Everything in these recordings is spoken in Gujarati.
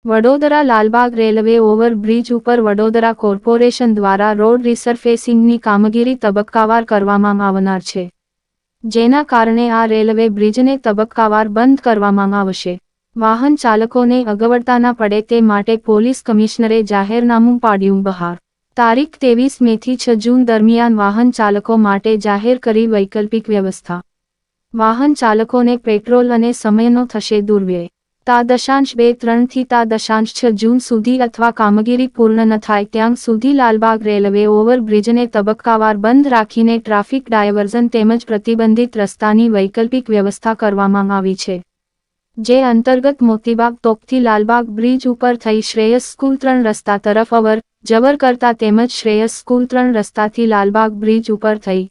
વડોદરા લાલબાગ રેલવે ઓવરબ્રિજ ઉપર વડોદરા કોર્પોરેશન દ્વારા રોડ રિસરફેસિંગની કામગીરી તબક્કાવાર કરવામાં આવનાર છે, જેના કારણે આ રેલવે બ્રિજને તબક્કાવાર બંધ કરવામાં આવશે. વાહન ચાલકોને અગવડતા ન પડે તે માટે પોલીસ કમિશનરે જાહેરનામું પાડ્યું બહાર. તારીખ 23 મેથી 6 જૂન દરમિયાન વાહન ચાલકો માટે જાહેર કરી વૈકલ્પિક વ્યવસ્થા. વાહન ચાલકોને પેટ્રોલ અને સમયનો થશે દુર્વ્યય. તા.23 થી તા.6 જૂન સુધી અથવા કામગીરી પૂર્ણ ન થાય ત્યાં સુધી લાલબાગ રેલવે ઓવરબ્રિજને તબક્કાવાર બંધ રાખીને ટ્રાફિક ડાયવર્ઝન તેમજ પ્રતિબંધિત રસ્તાની વૈકલ્પિક વ્યવસ્થા કરવામાં આવી છે, જે અંતર્ગત મોતીબાગ તોપથી લાલબાગ બ્રિજ ઉપર થઈ શ્રેયસ સ્કૂલ 3 રસ્તા તરફ અવર જવર કરતા તેમજ શ્રેયસ સ્કૂલ 3 રસ્તાથી લાલબાગ બ્રિજ ઉપર થઈ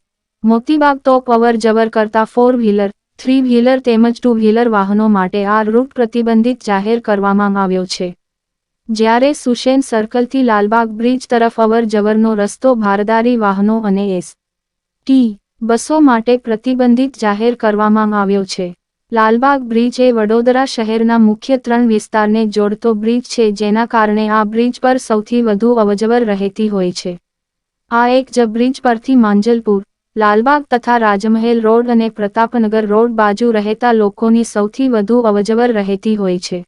મોતીબાગ તોપ અવર જવર કરતા 4 વ્હીલર 3 વ્હીલર તેમજ 2 વ્હીલર વાહનો માટે આ રૂટ પ્રતિબંધિત જાહેર કરવામાં આવ્યો છે, જ્યારે સુશેન સર્કલથી લાલબાગ બ્રિજ તરફ અવર જવરનો રસ્તો ભારદારી વાહનો અને એસ.ટી. બસો માટે પ્રતિબંધિત જાહેર કરવામાં આવ્યો છે. લાલબાગ બ્રિજ એ વડોદરા શહેરના મુખ્ય 3 વિસ્તારને જોડતો બ્રિજ છે, જેના કારણે આ બ્રિજ પર સૌથી વધુ અવરજવર રહેતી હોય છે. આ એક જ બ્રિજ પરથી માંજલપુર, લાલબાગ તથા રાજમહેલ રોડ અને પ્રતાપનગર રોડ બાજુ રહેતા લોકોની સૌથી વધુ અવરજવર રહેતી હોય છે.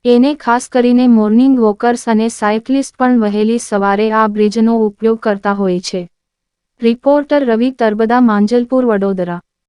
એને ખાસ કરીને મોર્નિંગ વોકર્સ અને સાયકલિસ્ટ પણ વહેલી સવારે આ બ્રિજનો ઉપયોગ કરતા હોય છે. રિપોર્ટર રવિ તરબદા, માંજલપુર, વડોદરા.